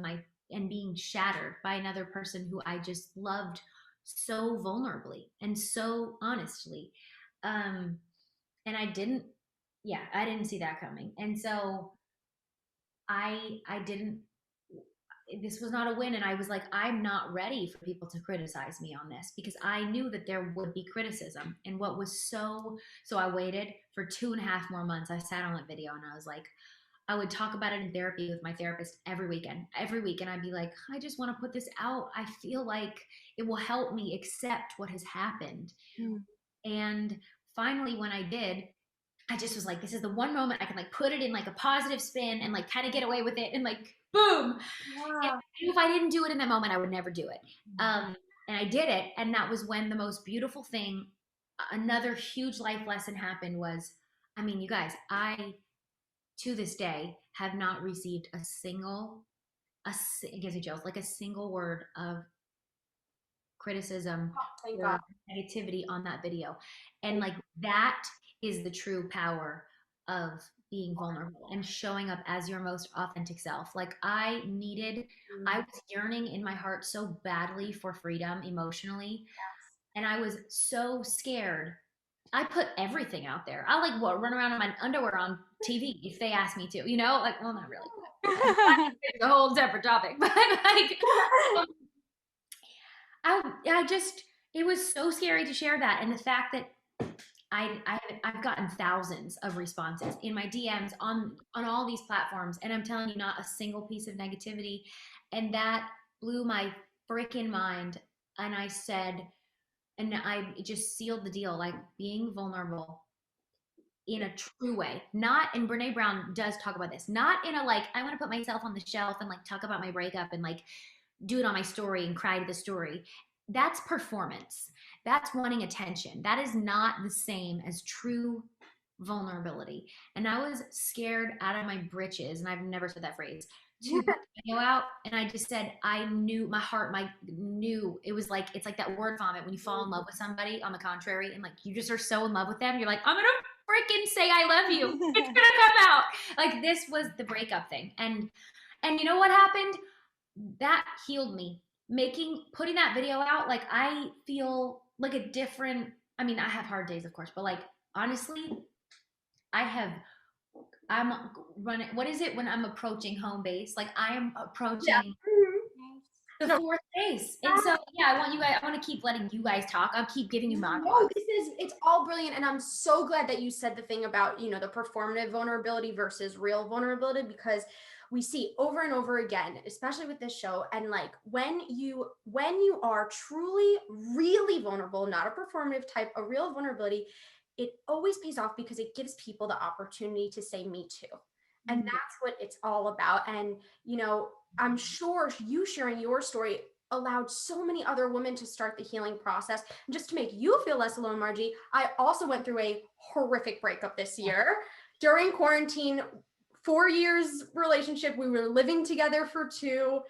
and being shattered by another person who I just loved so vulnerably and so honestly. And I didn't see that coming. And so this was not a win. And I was like, I'm not ready for people to criticize me on this because I knew that there would be criticism. And what was so I waited for 2.5 more months. I sat on that video and I was like, I would talk about it in therapy with my therapist every week. And I'd be like, I just want to put this out. I feel like it will help me accept what has happened. And finally, when I did, I just was like, this is the one moment I can like put it in like a positive spin and like kind of get away with it and like, boom. Yeah. If I didn't do it in that moment, I would never do it. And I did it. And that was when the most beautiful thing, another huge life lesson happened was, I mean, you guys, I, to this day, have not received it gives me chills, like a single word of criticism or negativity on that video. And like that is the true power of being vulnerable and showing up as your most authentic self. Like I was yearning in my heart so badly for freedom emotionally. And I was so scared I put everything out there. I like run around in my underwear on TV if they ask me to, like, well, not really. It's a whole separate topic, but like, I just, it was so scary to share that. And the fact that I've gotten thousands of responses in my DMs on all these platforms, and I'm telling you, not a single piece of negativity, and that blew my freaking mind. And I said, and I just sealed the deal, like being vulnerable in a true way, not, and Brene Brown does talk about this, not in a like I want to put myself on the shelf and like talk about my breakup and like do it on my story and cry to the story. That's performance. That's wanting attention. That is not the same as true vulnerability. And I was scared out of my britches, and I've never said that phrase, to put the video out. And I just said, I knew my heart, knew it was like, it's like that word vomit when you fall in love with somebody on the contrary, and like you just are so in love with them. You're like, I'm going to freaking say I love you. It's going to come out. Like this was the breakup thing. And you know what happened? That healed me. Putting that video out, like I feel like a different, I mean, I have hard days, of course, but like honestly, I'm running, what is it when I'm approaching home base? Like I am approaching the fourth base. And so, yeah, I want to keep letting you guys talk. I'll keep giving you my No, it's all brilliant. And I'm so glad that you said the thing about, the performative vulnerability versus real vulnerability, because we see over and over again, especially with this show. And like when you are truly, really vulnerable, not a performative type, a real vulnerability, it always pays off because it gives people the opportunity to say me too. And that's what it's all about. And, I'm sure you sharing your story allowed so many other women to start the healing process. And just to make you feel less alone, Margie, I also went through a horrific breakup this year during quarantine. 4 years relationship. We were living together for 2.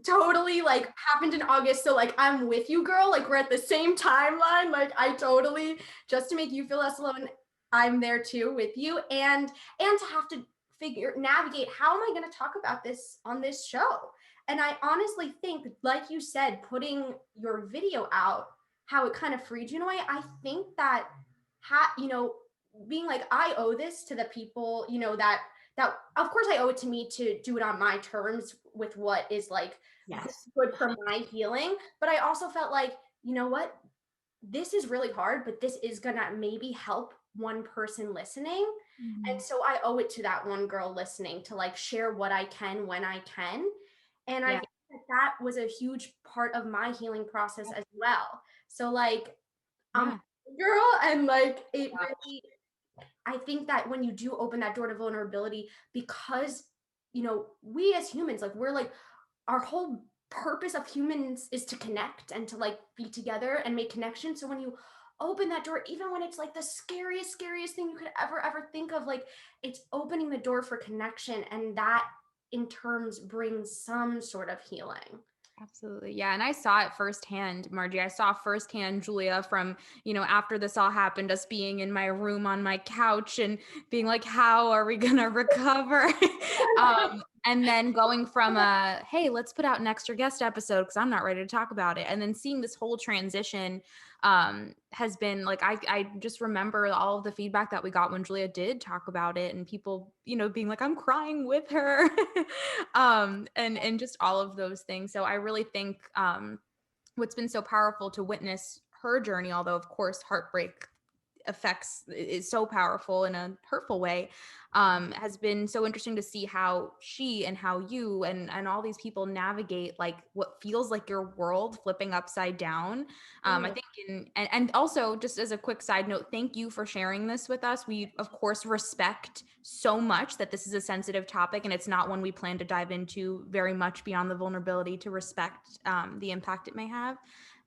Totally like happened in August. So like, I'm with you, girl. Like we're at the same timeline. Like I totally, just to make you feel less alone, I'm there too with you. And to have to navigate, how am I going to talk about this on this show? And I honestly think, like you said, putting your video out, how it kind of freed you in a way. I think that, being like, I owe this to the people, that of course I owe it to me to do it on my terms with what is like good for my healing. But I also felt like, you know what, this is really hard, but this is gonna maybe help one person listening. And so I owe it to that one girl listening to like share what I can when I can. And I think that was a huge part of my healing process as well. So like, girl, and like it really, I think that when you do open that door to vulnerability, because, we as humans, like we're like, our whole purpose of humans is to connect and to like be together and make connections. So when you open that door, even when it's like the scariest thing you could ever think of, like it's opening the door for connection. And that in terms brings some sort of healing. Absolutely. Yeah. And I saw it firsthand, Margie. I saw firsthand Julia from, after this all happened, us being in my room on my couch and being like, how are we going to recover? And then going from hey, let's put out an extra guest episode because I'm not ready to talk about it. And then seeing this whole transition has been like, I just remember all of the feedback that we got when Julia did talk about it, and people, being like, I'm crying with her, and just all of those things. So I really think what's been so powerful to witness her journey, although of course heartbreak is so powerful in a hurtful way, has been so interesting to see how she and how you and all these people navigate like what feels like your world flipping upside down. I think and also, just as a quick side note, thank you for sharing this with us. We of course respect so much that this is a sensitive topic, and it's not one we plan to dive into very much beyond the vulnerability, to respect the impact it may have.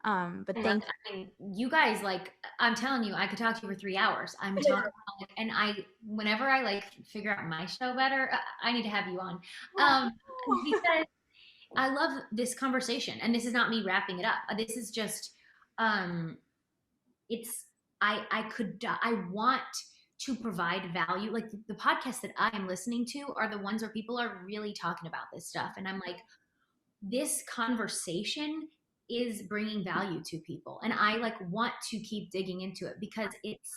But thank you. I mean, you guys, like, I'm telling you, I could talk to you for 3 hours. I'm talking about, like, and whenever I like figure out my show better, I need to have you on, because I love this conversation, and this is not me wrapping it up. This is just, I want to provide value. Like the podcasts that I am listening to are the ones where people are really talking about this stuff, and I'm like, this conversation is bringing value to people. And I like want to keep digging into it because it's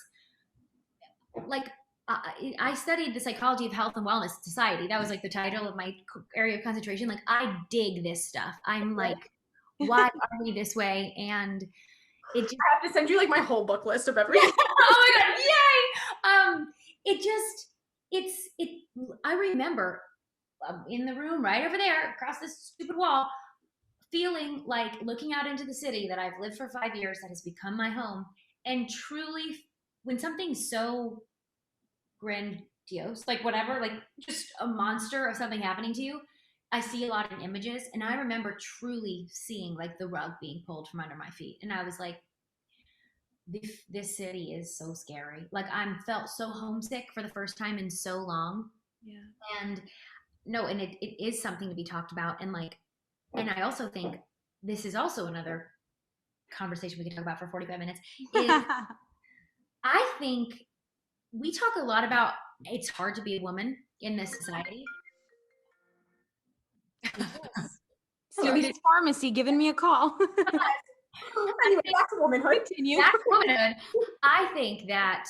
like, I studied the psychology of health and wellness society. That was like the title of my area of concentration. Like I dig this stuff. I'm like, why are we this way? And it just, I have to send you like my whole book list of everything. oh my God, yay! I remember in the room right over there across this stupid wall, feeling like looking out into the city that I've lived for 5 years, that has become my home, and truly when something's so grandiose, like whatever, like just a monster of something happening to you, I see a lot in images, and I remember truly seeing like the rug being pulled from under my feet, and I was like, this city is so scary. Like I'm felt so homesick for the first time in so long. Yeah. And no, and it is something to be talked about. And like, and I also think this is also another conversation we could talk about for 45 minutes. Is I think we talk a lot about it's hard to be a woman in this society. It's pharmacy giving me a call. Anyway, back to womanhood. Continue. Back to womanhood. I think that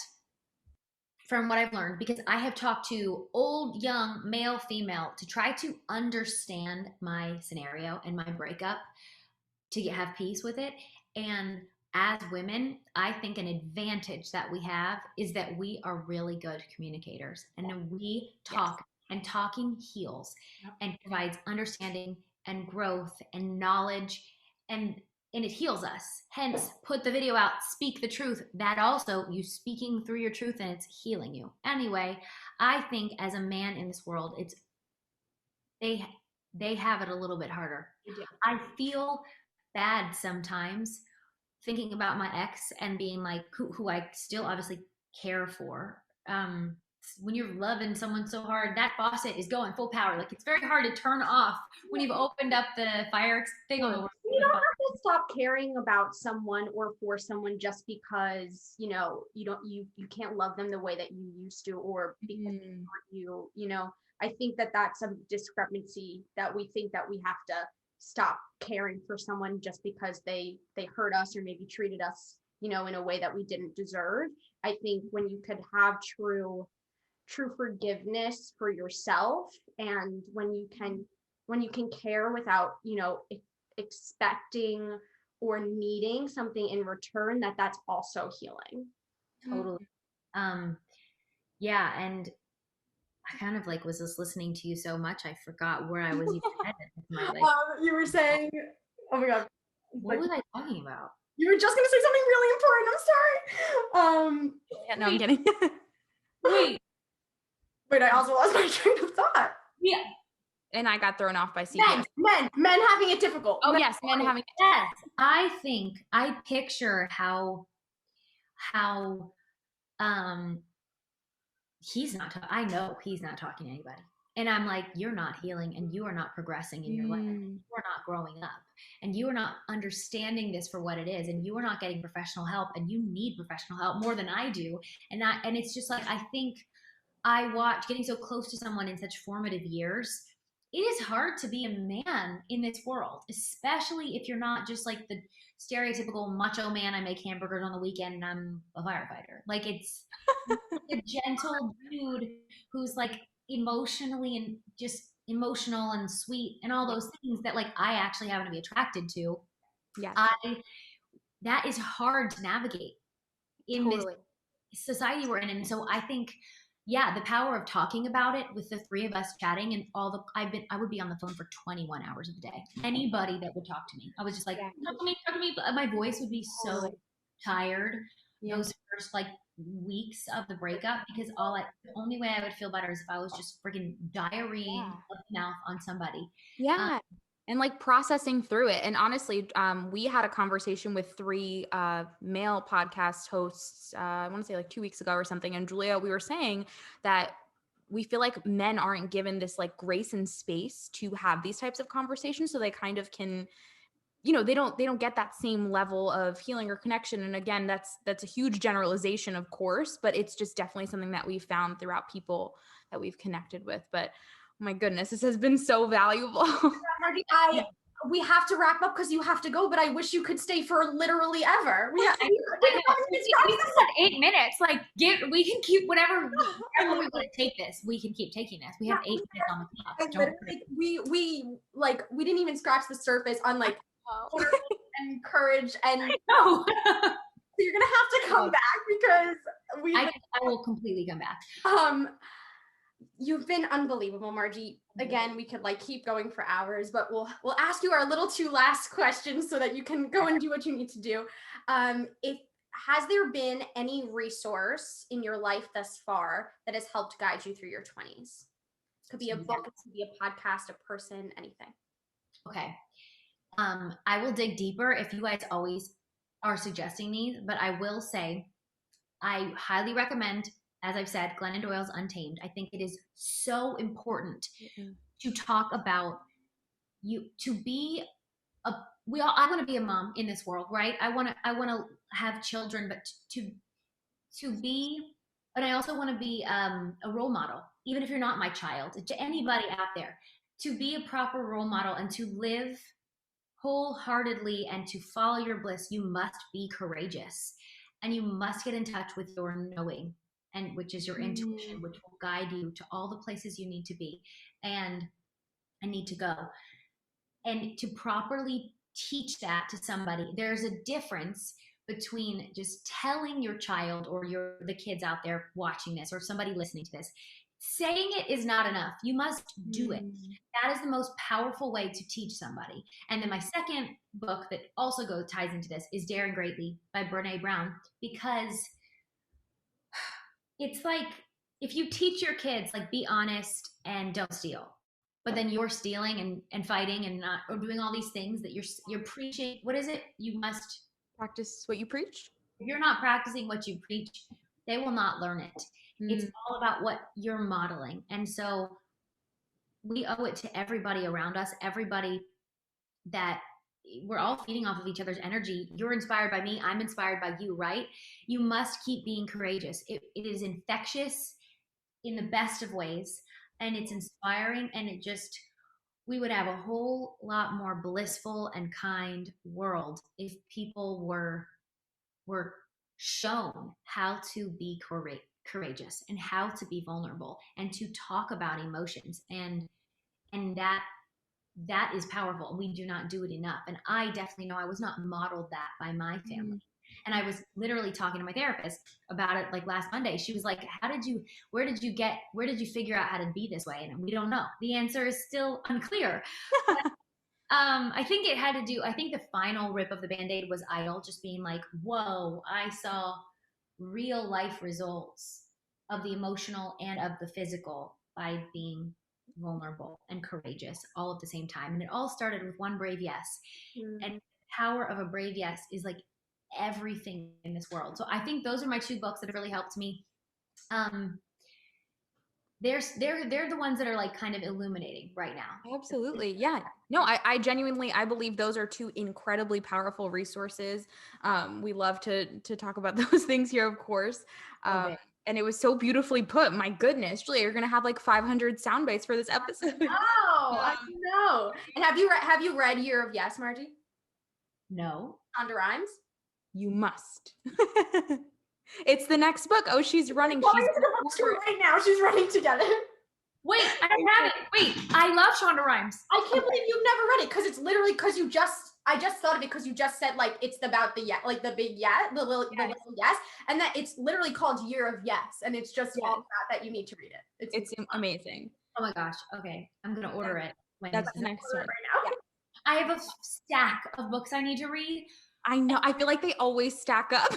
from what I've learned, because I have talked to old, young, male, female, to try to understand my scenario and my breakup, to have peace with it. And as women, I think an advantage that we have is that we are really good communicators, and we talk, and talking heals and provides understanding and growth and knowledge, and it heals us. Hence, put the video out, speak the truth. That also, you speaking through your truth, and it's healing you. Anyway, I think as a man in this world, it's they have it a little bit harder. I feel bad sometimes thinking about my ex and being like, who I still obviously care for. When you're loving someone so hard, that faucet is going full power. Like it's very hard to turn off when you've opened up the fire thing. You don't have to stop caring about someone or for someone just because, you know, you can't love them the way that you used to, or because you know, I think that that's a discrepancy, that we think that we have to stop caring for someone just because they hurt us or maybe treated us, you know, in a way that we didn't deserve. I think when you could have true forgiveness for yourself, and when you can care without, you know, expecting or needing something in return, that's also healing. Totally. Yeah, and I kind of like was just listening to you so much I forgot where I was even headed. You were saying, oh my God, what was I talking about? You were just gonna say something really important. I'm sorry. Yeah, no, I'm kidding. Wait, I also lost my train of thought. Yeah. And I got thrown off by CPS. Men having it difficult. Oh yes, men having it difficult. Yes. I think I picture how he's not I know he's not talking to anybody. And I'm like, you're not healing, and you are not progressing in your life. You are not growing up, and you are not understanding this for what it is, and you are not getting professional help, and you need professional help more than I do. And it's just like, I think I watch getting so close to someone in such formative years. It is hard to be a man in this world, especially if you're not just like the stereotypical macho man. I make hamburgers on the weekend and I'm a firefighter. Like it's a gentle dude who's like emotionally and just emotional and sweet and all those things that like I actually happen to be attracted to. Yeah. That is hard to navigate in this society we're in. And so I think, yeah, the power of talking about it with the three of us chatting, and I would be on the phone for 21 hours a day. Anybody that would talk to me, I was just like, talk to me. But my voice would be so tired those first like weeks of the breakup, because the only way I would feel better is if I was just freaking diarrheaing up the mouth on somebody. Yeah. And like processing through it. And honestly, we had a conversation with 3 male podcast hosts, I want to say like 2 weeks ago or something. And Julia, we were saying that we feel like men aren't given this like grace and space to have these types of conversations. So they kind of can, you know, they don't get that same level of healing or connection. And again, that's a huge generalization, of course, but it's just definitely something that we've found throughout people that we've connected with. But oh my goodness, this has been so valuable. Margie, we have to wrap up because you have to go, but I wish you could stay for literally ever. We said 8 minutes. Like, we can keep whatever we want to take this. We can keep taking this. We have 8 minutes on the clock. We didn't even scratch the surface on like and courage and no. So you're gonna have to come back because I will completely come back. You've been unbelievable, Margie. Again, we could like keep going for hours, but we'll ask you our little 2 last questions so that you can go and do what you need to do. Has there been any resource in your life thus far that has helped guide you through your 20s? Could be a book, it could be a podcast, a person, anything. Okay. I will dig deeper if you guys always are suggesting these, but I will say I highly recommend, as I've said, Glennon Doyle's Untamed. I think it is so important to talk about I want to be a mom in this world, right? I want to have children, but but I also want to be a role model, even if you're not my child, to anybody out there, to be a proper role model and to live wholeheartedly and to follow your bliss. You must be courageous, and you must get in touch with your knowing, and which is your intuition, which will guide you to all the places you need to be and need to go. And to properly teach that to somebody, there's a difference between just telling your child or the kids out there watching this or somebody listening to this. Saying it is not enough. You must do it. That is the most powerful way to teach somebody. And then my second book that also ties into this is Daring Greatly by Brene Brown, because it's like, if you teach your kids, like, be honest and don't steal, but then you're stealing and fighting and not, or doing all these things that you're preaching. What is it? You must practice what you preach. If you're not practicing what you preach, they will not learn it. It's all about what you're modeling. And so we owe it to everybody around us, everybody that we're all feeding off of each other's energy. You're inspired by me. I'm inspired by you, right? You must keep being courageous. It is infectious in the best of ways, and it's inspiring, and we would have a whole lot more blissful and kind world if people were shown how to be courageous and how to be vulnerable and to talk about emotions, and that is powerful. We do not do it enough, and I definitely know I was not modeled that by my family. And I was literally talking to my therapist about it like last Monday. She was like, where did you figure out how to be this way? And we don't know. The answer is still unclear. But, I think the final rip of the Band-Aid was Idol, just being like, whoa, I saw real life results of the emotional and of the physical by being vulnerable and courageous all at the same time. And it all started with one brave yes. And the power of a brave yes is like everything in this world. So I think those are my 2 books that have really helped me. They're the ones that are like kind of illuminating right now. Absolutely. Yeah. No, I genuinely, I believe those are 2 incredibly powerful resources. We love to talk about those things here, of course. And it was so beautifully put. My goodness, Julia, you're going to have like 500 sound bites for this episode. I know. And have you read Year of Yes, Margie? No. Shonda Rhimes? You must. It's the next book. Oh, she's running. She's to the bookstore right now. She's running to get it. Wait, I have it. Wait, I love Shonda Rhimes. I can't believe you've never read it, because it's literally I just thought of it because you just said like it's about the yes, like the big yes, the little yes, and that it's literally called Year of Yes, and it's just all about that. You need to read it. It's amazing. Oh my gosh. Okay, I'm gonna order it. That's the next one. Right now. Yeah. I have a stack of books I need to read. I know. I feel like they always stack up.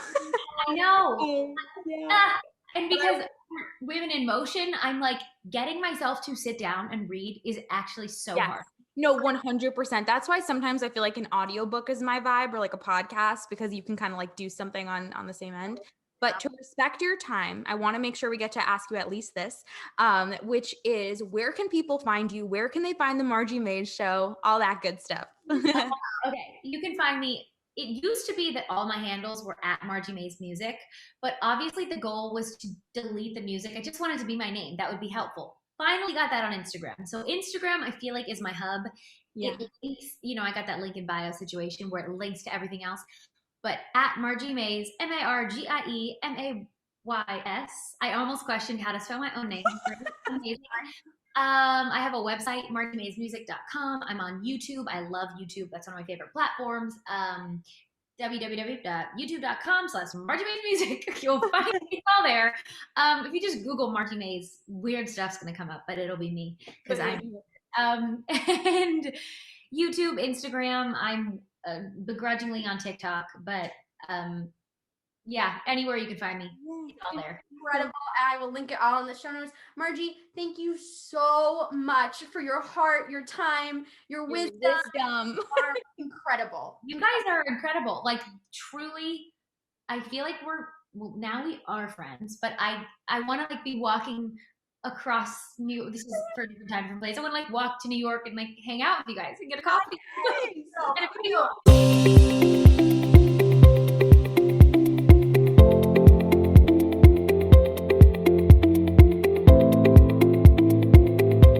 I know. Yeah. And because women in motion, I'm like, getting myself to sit down and read is actually so hard. No, 100%. That's why sometimes I feel like an audiobook is my vibe, or like a podcast, because you can kind of like do something on the same end. But to respect your time, I want to make sure we get to ask you at least this, which is, where can people find you? Where can they find the Margie Mays Show? All that good stuff. Okay, you can find me. It used to be that all my handles were at Margie Mays Music, but obviously the goal was to delete the music. I just wanted to be my name. That would be helpful. Finally got that on Instagram. So Instagram, I feel like, is my hub. Yeah. It links, I got that link in bio situation where it links to everything else. But at Margie Mays, MargieMays, I almost questioned how to spell my own name. Amazing. I have a website, margiemaysmusic.com. I'm on YouTube. I love YouTube. That's one of my favorite platforms. www.youtube.com/MargieMaysMusic. You'll find me all there. If you just Google Margie Mays, weird stuff's going to come up, but it'll be me because and YouTube, Instagram, I'm begrudgingly on TikTok, but yeah, anywhere you can find me, it's all there. Incredible. I will link it all in the show notes. Margie, thank you so much for your heart, your time, your wisdom. You are incredible. You guys are incredible. Like, truly, I feel like now we are friends, but I want to like be walking across this is for a different time, different place. I want to like walk to New York and like hang out with you guys and get a coffee. Nice.